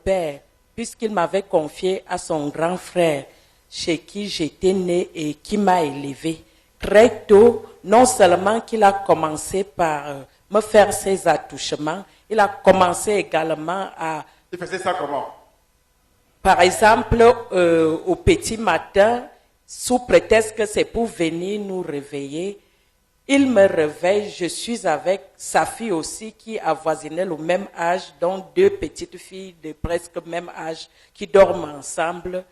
père, puisqu'il m'avait confié à son grand frère, chez qui j'étais né et qui m'a élevé. Très tôt, non seulement qu'il a commencé par me faire ses attouchements, il a commencé également à... Il faisait ça comment? Par exemple, au petit matin, sous prétexte que c'est pour venir nous réveiller, il me réveille, je suis avec sa fille aussi qui avoisinait le même âge, donc deux petites filles de presque même âge qui dorment ensemble.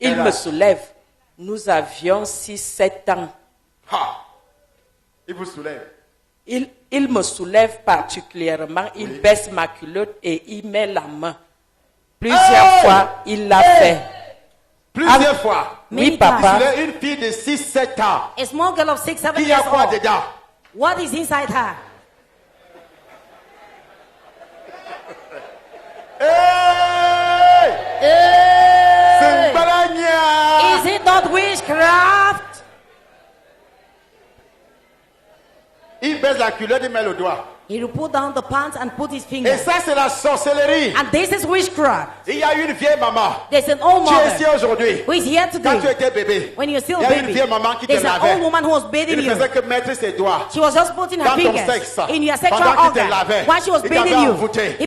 Il me soulève. Nous avions 6-7 ans. Ha! Il vous soulève. Il me soulève particulièrement, il baisse ma culotte et il met la main. Plusieurs fois, il l'a fait. Plusieurs fois. Oui, papa. Il est une fille de 6-7 ans. A small girl of 6-7 Il y a years quoi old. dedans? What is inside her? Hey! C'est balagna! Is it not witchcraft? Il baisse la culotte, il met le doigt. He will put down the pants and put his Et finger. ça, c'est la sorcellerie. And this is witchcraft. Il y a une vieille maman. There's an old Tu es ici mother aujourd'hui. who is here Quand tu today. étais bébé, When you're still il y a a une baby, vieille maman qui te there's an lavait. old woman who was bathing Il ne you. faisait que mettre ses doigts She was just putting her dans ton fingers sexe. in your sexual Pendant qu'il te organ lavait, while she was il t'avait bathing you. envoûté.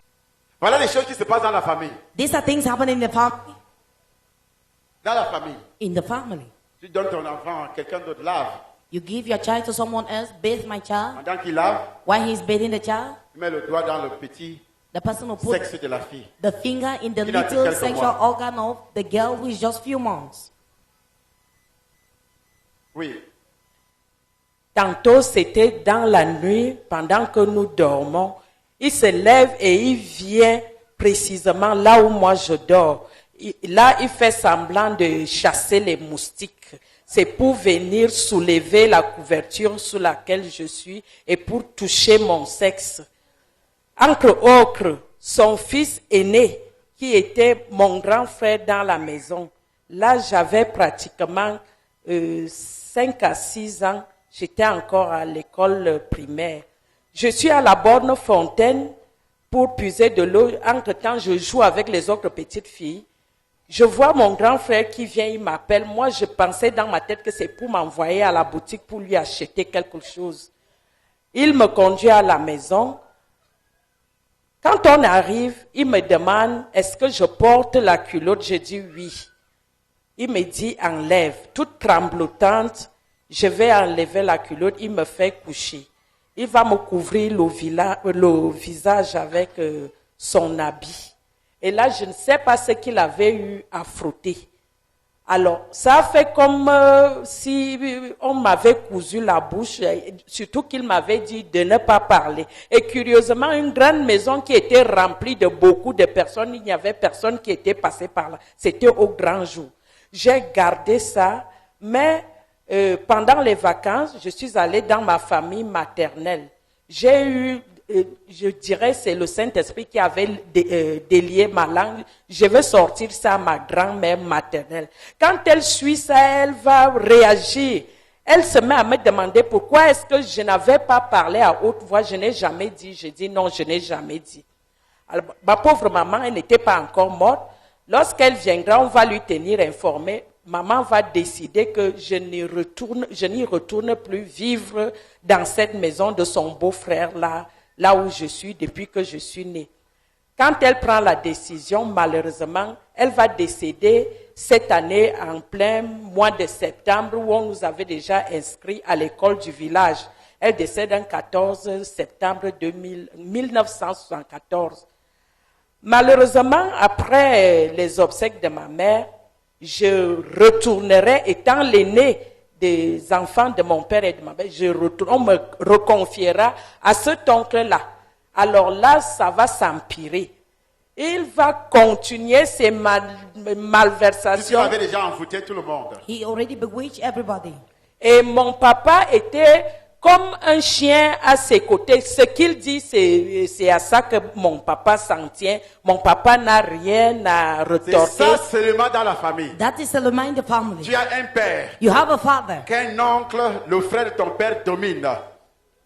Voilà les choses qui se passent dans la famille. These are things happening in the family. Dans la famille, In the family. tu donnes ton enfant à quelqu'un d'autre, lave. You give your child to someone else, bathe my child. Pendant qu'il lave, While he's bathing the child, il met le doigt dans le petit the person will put sexe de la fille. the finger in the Qui n'a que little quelques sexual mois. organ of the girl who is just few months. Oui. Tantôt, c'était dans la nuit, pendant que nous dormons. Il se lève et il vient précisément là où moi je dors. Là, il fait semblant de chasser les moustiques. C'est pour venir soulever la couverture sous laquelle je suis et pour toucher mon sexe. Entre autres, son fils aîné, qui était mon grand frère dans la maison. Là, j'avais pratiquement 5 à 6 ans. J'étais encore à l'école primaire. Je suis à la borne fontaine pour puiser de l'eau. Entre-temps, je joue avec les autres petites filles. Je vois mon grand frère qui vient, il m'appelle. Moi, je pensais dans ma tête que c'est pour m'envoyer à la boutique pour lui acheter quelque chose. Il me conduit à la maison. Quand on arrive, il me demande, est-ce que je porte la culotte? Je dis oui. Il me dit, enlève. Toute tremblotante, je vais enlever la culotte. Il me fait coucher. Il va me couvrir le visage avec son habit. Et là, je ne sais pas ce qu'il avait eu à frotter. Alors, ça a fait comme si on m'avait cousu la bouche, surtout qu'il m'avait dit de ne pas parler. Et curieusement, une grande maison qui était remplie de beaucoup de personnes, il n'y avait personne qui était passé par là. C'était au grand jour. J'ai gardé ça, mais pendant les vacances, je suis allée dans ma famille maternelle. J'ai eu, je dirais, c'est le Saint-Esprit qui avait délié ma langue. Je vais sortir ça à ma grand-mère maternelle. Quand elle suit ça, elle va réagir. Elle se met à me demander pourquoi est-ce que je n'avais pas parlé à haute voix. Je n'ai jamais dit. Je dis non, je n'ai jamais dit. Alors, ma pauvre maman, elle n'était pas encore morte. Lorsqu'elle viendra, on va lui tenir informé. Maman va décider que je n'y retourne plus vivre dans cette maison de son beau-frère là où je suis depuis que je suis née. Quand elle prend la décision, malheureusement, elle va décéder cette année en plein mois de septembre où on nous avait déjà inscrits à l'école du village. Elle décède le 14 septembre 1974. Malheureusement, après les obsèques de ma mère, je retournerai, étant l'aîné des enfants de mon père et de ma mère, on me reconfiera à cet oncle-là. Alors là, ça va s'empirer. Il va continuer ses malversations. Il avait déjà envoûté tout le monde. He already bewitched everybody. Et mon papa était comme un chien à ses côtés. Ce qu'il dit, c'est à ça que mon papa s'en tient. Mon papa n'a rien à C'est retorquer. ça seulement dans la famille. That is the mind of the family. Tu as un père, You have a father. qu'un oncle, le frère de ton père domine.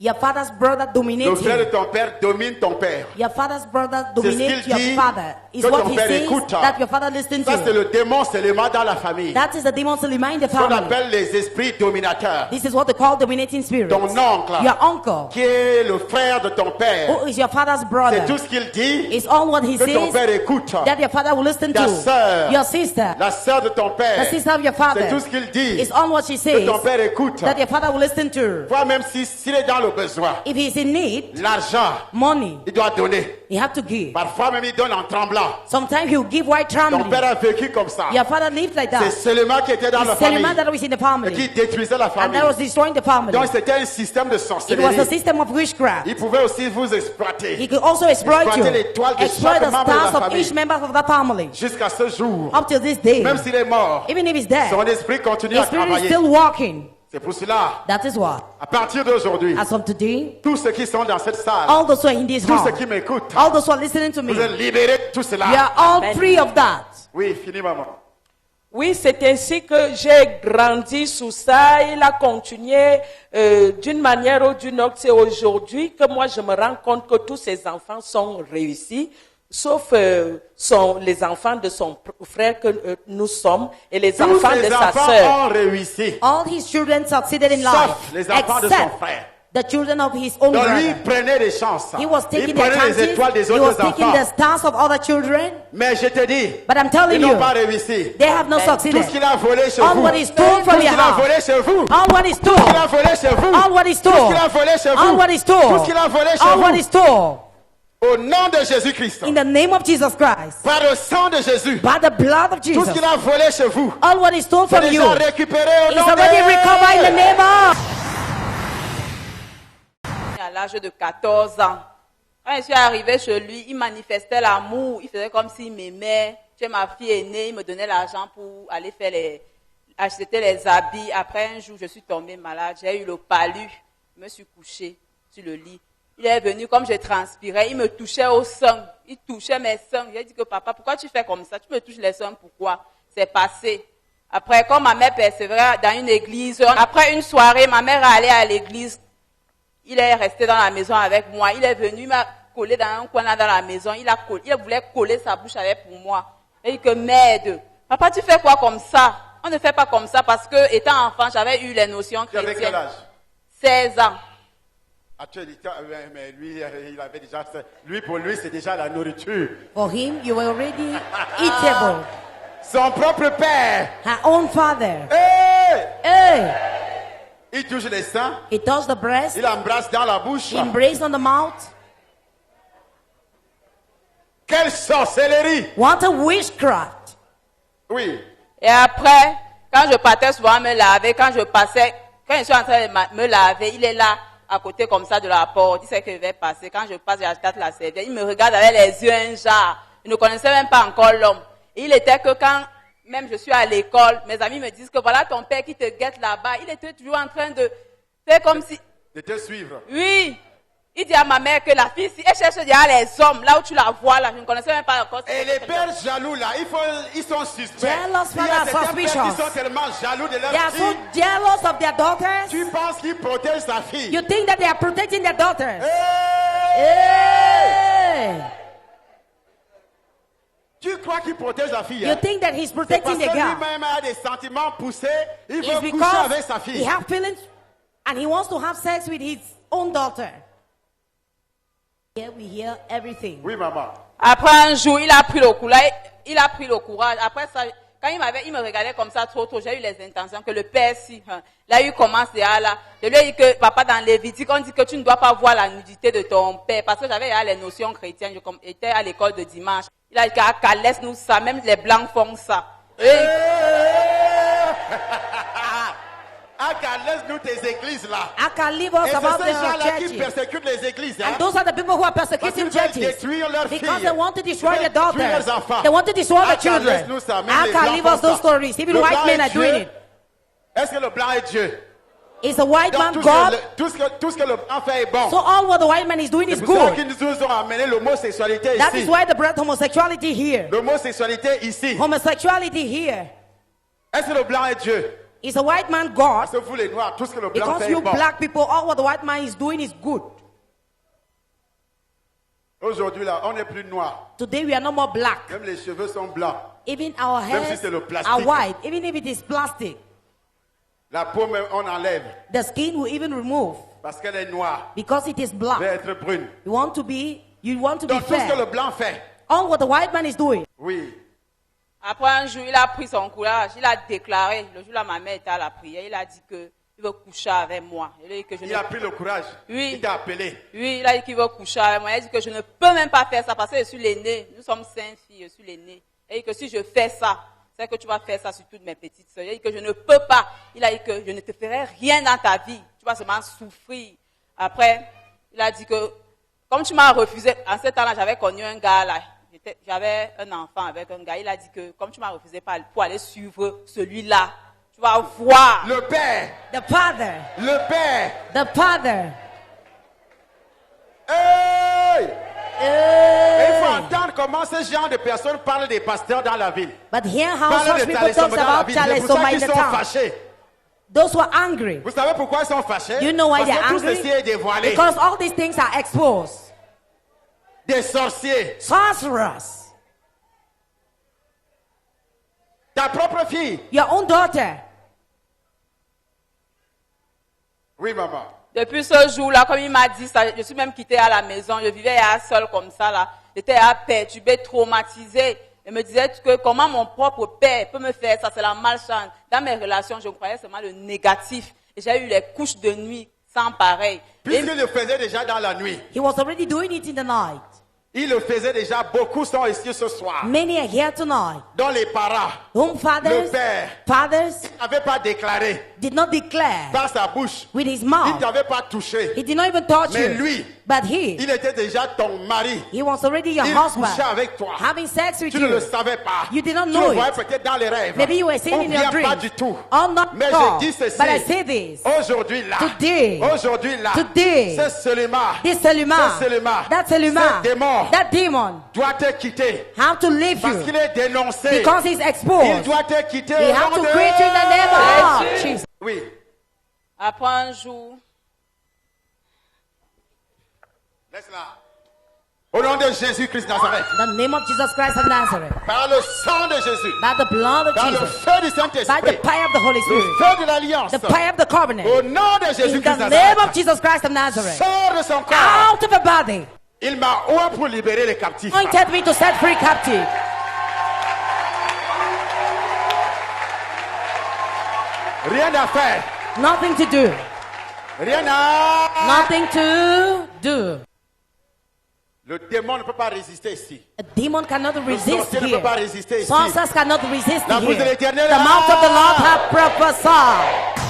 Your father's brother Le dominates frère de you. ton père domine ton père. Your father's brother C'est ce dominates qu'il your dit father. Is que what ton he père says écoute. that your father listens Ça, c'est to. le démon seulement dans la famille. That is the demon Selima in the Ce qu'on family. appelle les esprits dominateurs. This is what they call dominating spirits. Ton oncle, Your uncle, qui est le frère de ton père, who is your father's brother, c'est tout ce qu'il dit is all what he que ton says père écoute. that your father will listen Ta to. sœur, Your sister, la sœur de ton the père, sister of your father, c'est tout ce qu'il dit is all what she que says ton père écoute. that your father will listen to. Toi, même s'il est dans le besoin, If he is in need, l'argent, money, il doit donner. he have to give. Parfois même, il donne en tremblant. Sometimes he will give white Ton trembling. père a vécu comme ça. Your father lived like C'est that. seulement qui était dans la It's Selima famille that was in the et qui family, détruisait la and famille. that was destroying the family. Donc c'était un système de It was a sorcellerie. system of witchcraft. Il pouvait aussi vous exploiter He could also exploit you, Exploiter l'étoile de exploit chaque the membre de la stars of famille. each member of the family. jusqu'à ce jour. Up till this day, Même s'il est mort, even if he's dead, son esprit continue the à spirit is travailler. still walking. C'est pour cela, That is what. à partir d'aujourd'hui, As of today, tous ceux qui sont dans cette salle, all those who are in this tous ceux hall, qui m'écoutent, all those who are listening to me, vous êtes libérés de tout cela. you are all Amen. free of that. Oui, fini maman. Oui, c'est ainsi que j'ai grandi sous ça. Il a continué d'une manière ou d'une autre. C'est aujourd'hui que moi, je me rends compte que tous ces enfants sont réussis, sauf les enfants de son frère que nous sommes et les Tous enfants de les sa enfants sœur. ont réussi. All his children succeeded in life, Sauf les enfants de son except frère. the children of his own Donc lui, brother. il prenait des chances. He was Il taking the prenait les chances, étoiles des he was autres taking enfants. the stars of other children, Mais je te dis, but I'm telling ils n'ont you, pas réussi. they have not Tout succeeded. ce qu'il a volé chez All vous, what he stole tout from ce your qu'il a house, volé chez vous, all what he tout ce qu'il a stole, volé chez vous, all what he tout ce stole, qu'il a volé chez all vous, what he tout stole, ce qu'il a volé chez all what he vous, stole, au nom de Jésus-Christ, in the name of Jesus Christ, par le sang de Jésus, by the blood of tout Jesus, ce qu'il a volé chez vous, all what he stole c'est from you déjà récupéré au is nom already recovered in the de name of. À l'âge de 14 ans. Quand je suis arrivée chez lui, il manifestait l'amour. Il faisait comme s'il m'aimait. Tu es ma fille aînée, il me donnait l'argent pour aller acheter les habits. Après un jour, je suis tombée malade. J'ai eu le palu. Je me suis couchée sur le lit. Il est venu, comme je transpirais, il me touchait au sein. Il touchait mes seins. J'ai dit que papa, pourquoi tu fais comme ça? Tu me touches les seins, pourquoi? C'est passé. Après, quand ma mère persévérait dans une église, après une soirée, ma mère est allée à l'église. Il est resté dans la maison avec moi. Il est venu, il m'a collé dans un coin là dans la maison. Il voulait coller sa bouche avec pour moi. Il dit que merde, papa, tu fais quoi comme ça? On ne fait pas comme ça parce que, étant enfant, j'avais eu les notions Tu avais quel chrétiennes. âge? 16 ans. Actuellement, mais lui, il avait déjà, pour lui, c'est déjà la nourriture. For him, you were already eatable. Son propre père, Her own father. hey! Hey, Il touche les seins, he touched the breast, il embrasse dans la bouche. he embraced on the mouth. Quelle sorcellerie! What a witchcraft. Oui. Et après, quand je partais souvent me laver, quand je suis en train de me laver, il est là, à côté comme ça de la porte. Il sait que je vais passer. Quand je passe, j'achète la serviette. Il me regarde avec les yeux un genre. Il ne connaissait même pas encore l'homme. Et il était que quand même je suis à l'école, mes amis me disent que voilà ton père qui te guette là-bas. Il était toujours en train de faire comme si... De te suivre. Oui. Il dit à ma mère que la fille, si elle cherche derrière les hommes, là où tu la vois, là, je ne connaissais même pas encore. Et les pères jaloux là, ils sont suspects. Jealous Il y a fathers, certains pères suspicious. qui sont tellement jaloux de leur They are so fille. jealous of their daughters. Tu penses qu'ils protègent sa fille. You think that they are protecting their daughters. Hey! Hey. Tu crois qu'il protège la fille. You Hein? think that he's C'est parce protecting que the girl. lui-même a des sentiments poussés. Il It's veut coucher avec because sa he fille. has feelings and he wants to have sex with his own daughter. Here we hear everything. Oui, maman. Après un jour, il a pris le courage. Après ça, quand il me regardait comme ça trop, j'ai eu les intentions que le père, là, il commence déjà là. Je lui ai dit que, papa, dans Lévitique, on dit que tu ne dois pas voir la nudité de ton père. Parce que j'avais déjà les notions chrétiennes. J'étais à l'école de dimanche. Il a dit qu'à laisse-nous ça. Même les blancs font ça. Laisse-nous tes églises là. I can leave us Et about c'est ces gens-là the qui churches. persécutent les églises. Hein? And those are the people who are Parce persecuting qu'ils veulent churches. détruire leurs Because filles. they want to destroy Ils their veulent détruire daughters. leurs enfants. They want to destroy Ah, the children. laisse-nous ça. Même I les can blancs leave us font those ça. stories. Even Le white blanc men est are doing Dieu. it. Est-ce que le blanc est Dieu? Is a white Donc, man tout God? ce que le blanc fait est bon. So all what the white man is doing is C'est pour ça good. qu'ils nous ont amené l'homosexualité That is ici. why they brought homosexuality here. L'homosexualité ici. Homosexuality here. Est-ce que le blanc est Dieu? Is a white man God? Parce que vous les noirs, tout ce que le blanc Because fait you est bon. black people, all what the white man is doing is good. Aujourd'hui là, on n'est plus noir. Today we are no more black. Même les cheveux sont blancs. Even our Même si hairs c'est le plastique. are white. Even if it is plastic. La peau même, on enlève. The skin will even remove. Parce qu'elle est noire. Because it is Elle black. veut être brune. You want to be Donc tout ce que fair. le blanc fait. All what the white man is doing. Oui. Après un jour, il a pris son courage, il a déclaré, le jour là ma mère était à la prière, il a dit qu'il veut coucher avec moi. Il a dit que Il a pris le courage. Oui. Il t'a appelé. Oui, il a dit qu'il veut coucher avec moi. Il a dit que je ne peux même pas faire ça parce que je suis l'aîné. Nous sommes 5 filles, je suis l'aîné. Il a dit que si je fais ça, c'est que tu vas faire ça sur toutes mes petites sœurs. Il a dit que je ne peux pas. Il a dit que je ne te ferai rien dans ta vie. Tu vas seulement souffrir. Après, il a dit que comme tu m'as refusé, en ce temps-là, j'avais connu un gars là. J'avais un enfant avec un gars. Il a dit que comme tu m'as refusé pour aller suivre celui-là, tu vas voir. Le père. The father. Le père. The father. Hey! Et il faut Hey. entendre comment ce genre de personnes parlent des pasteurs dans la ville. But hear how Parlent such de people Thalessom talk dans la about ville. C'est pour ça Thalessom in qu'ils the sont town. fâchés. Those who are angry. Vous savez pourquoi ils sont fâchés? You know why Parce they're que tout angry? ceci est dévoilé. Because all these things are exposed. Des sorciers. Sorcerers. Ta propre fille. Your own daughter. Oui, maman. Depuis ce jour-là, comme il m'a dit ça, je suis même quittée à la maison. Je vivais seule comme ça là. J'étais perturbée, traumatisée. Il me disait que comment mon propre père peut me faire ça, c'est la malchance. Dans mes relations, je croyais seulement le négatif. Et j'ai eu les couches de nuit sans pareil. Puisqu'il le faisait déjà dans la nuit. He was already doing it in the night. Il le faisait déjà, beaucoup sont ici ce soir. Many are here tonight. Dont les parents Whom fathers, Le père. fathers n'avaient pas déclaré did not declare par sa bouche. with his Il mouth. ne t'avait pas touché. He did not even touch Mais you. lui, But he il était déjà ton mari. was already your Il husband. couchait avec toi. Having sex with Tu ne le you. savais pas. You did not Tu know le voyais it. peut-être dans les rêves. Maybe you were seeing Ou in bien your dreams. pas du tout. Or not Mais at all. je dis ceci. But I say this. Aujourd'hui là. Today. Aujourd'hui là. Today. C'est seulement. This Selima, C'est Selima. that Selima, Ce démon that demon doit te quitter. have to leave Parce you qu'il est dénoncé. because he's Il exposed. doit te quitter. He au have nom to de- quit you in the name of God. Jesus. Oui. Après un jour, Laisse-la. Au nom de Jésus-Christ de Nazareth. In the name of Jesus Christ of Nazareth, Par le sang de Jésus. by the blood of Par le Jesus, feu du by the Saint-Esprit. fire of the Holy Le Spirit, feu de l'alliance. the fire of the covenant, Au nom de in Jésus-Christ the de name of Nazareth. Jesus Christ of Nazareth, Sors de son corps. out of the body, Il m'a oint pour libérer les captifs. anointed me to set free captive. Rien à faire. Nothing to do. Rien à... Nothing to do. Le démon ne peut pas résister ici. A demon cannot resist sorcier ne peut here. pas résister ici. Sorcerers cannot resist La bouche de here. l'Éternel, The mouth of the Lord hath prophesied.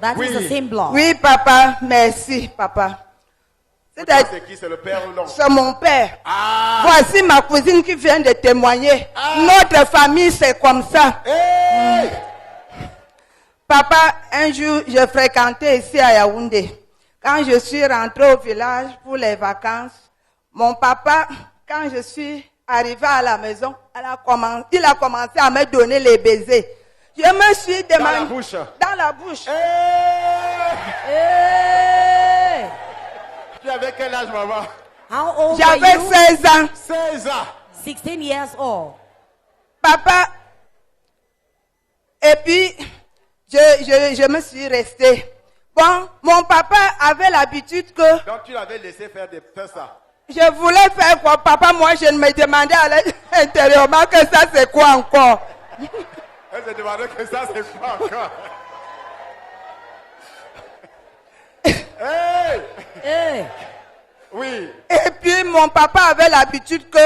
That is the same blood. Oui, papa, merci, papa. C'est-à-dire, C'est qui? C'est le père ou non? c'est mon père. Ah! Voici ma cousine qui vient de témoigner. Ah. Notre famille, c'est comme ça. Hey! Papa, un jour, je fréquentais ici à Yaoundé. Quand je suis rentrée au village pour les vacances, mon papa, quand je suis arrivée à la maison, il a commencé à me donner les baisers. Je me suis demandé... la bouche. Dans la bouche. Hey! Hey! Tu avais quel âge, maman? How old are J'avais you? 16 ans. 16 ans. 16 years old. Papa, et puis, je me suis restée. Bon, mon papa avait l'habitude que Donc tu l'avais laissé faire ça. je voulais faire quoi. Papa, moi, je me demandais à l'intérieurement que ça, c'est quoi encore. Elle se demandait que ça, c'est quoi encore? Hey! Hey! Oui. Et puis, mon papa avait l'habitude que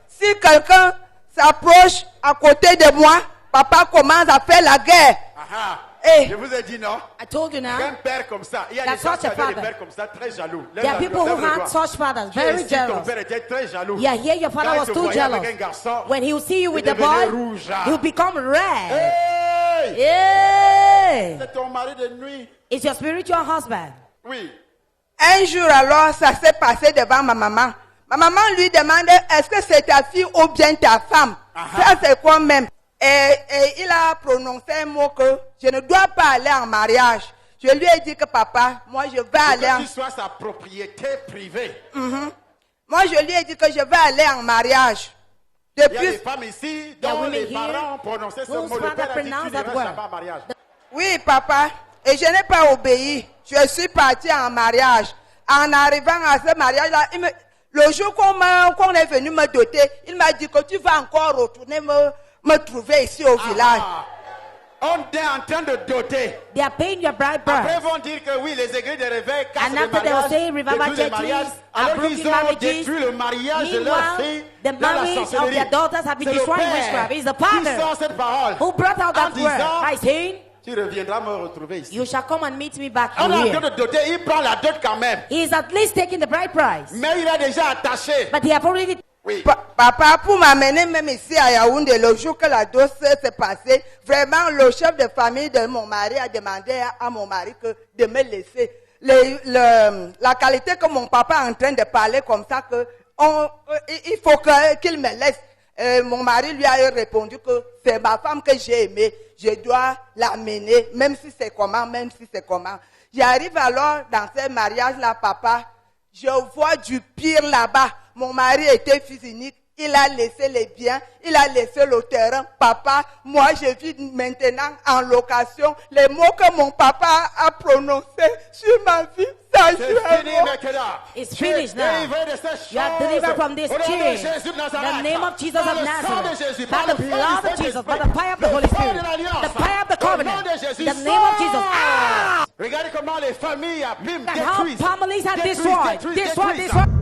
si quelqu'un s'approche à côté de moi, papa commence à faire la guerre. Aha. Hey. Je vous ai dit non. I told you now. Un père comme ça. Il y a That's des gens such qui a avaient des father. pères comme ça très jaloux. There are people who had such fathers, very Ton jealous. père était très jaloux. Yeah, here your Quand father il was te too voyait jealous. avec un garçon, When he will see you il with the devenait boy, rouge. he'll become red. Hey! Yay! C'est ton mari de nuit. It's your spiritual husband. Oui. Un jour alors, ça s'est passé devant ma maman. Ma maman lui demandait, est-ce que c'est ta fille ou bien ta femme? Aha. Ça, c'est quoi même? Et il a prononcé un mot que je ne dois pas aller en mariage. Je lui ai dit que papa, moi je vais aller en... Que tu sois sa propriété privée. Moi je lui ai dit que je vais aller en mariage. Il y a Depuis... des femmes ici There are dont women les here parents ont prononcé ce whose mot. Le father père a dit, tu pronounced n'iras that word. jamais en mariage. Oui papa, et je n'ai pas obéi. Je suis partie en mariage. En arrivant à ce mariage-là, le jour qu'on est venu me doter, il m'a dit que tu vas encore retourner me trouver ici au village. On est en train de doter. They are paying your bride Après, price. ils vont dire que oui, les églises de réveil cassent And les after they will mariages, say revival détruisent les mariages, churches are alors broken qu'ils ont marriages. détruit le mariage de leur Meanwhile, fille the dans la marriage of sorcellerie. their daughters have been C'est le destroyed in père witchcraft. It's the qui father sort cette parole who brought out en that disant, word by saying, tu reviendras me retrouver ici. you shall come and meet me back On est en train here. de doter, il prend la dot quand même. He is at least taking the bride price. Mais il est déjà attaché. But they have already... Oui. Papa, pour m'amener même ici à Yaoundé, le jour que la dose s'est passée, vraiment, le chef de famille de mon mari a demandé à mon mari de me laisser. La qualité que mon papa est en train de parler comme ça, il faut qu'il me laisse. Mon mari lui a répondu que c'est ma femme que j'ai aimée. Je dois l'amener, même si c'est comment. J'arrive alors dans ce mariage-là, papa. Je vois du pire là-bas. Mon mari était fils unique. Il a laissé les biens. Il a laissé le terrain. Papa, moi, je vis maintenant en location. Les mots que mon papa a prononcés sur ma vie, ça joue C'est un fini mot. maintenant. It's Tu es finished now. délivré de ces You are choses. delivered from this Au nom de chain. Jésus de Nazareth. The name of Jesus Par of le sang de Jésus, Nazareth. par By le the feu blood du of Jesus, by the Saint-Esprit, fire of the le Holy feu Spirit, de l'alliance. the fire of the Au nom covenant, de Jésus, the name of Jesus. sors. Regardez comment les familles abîment, And how détruisent. families are Détruisent, destroyed. détruisent, Destroyed, détruisent. destroyed.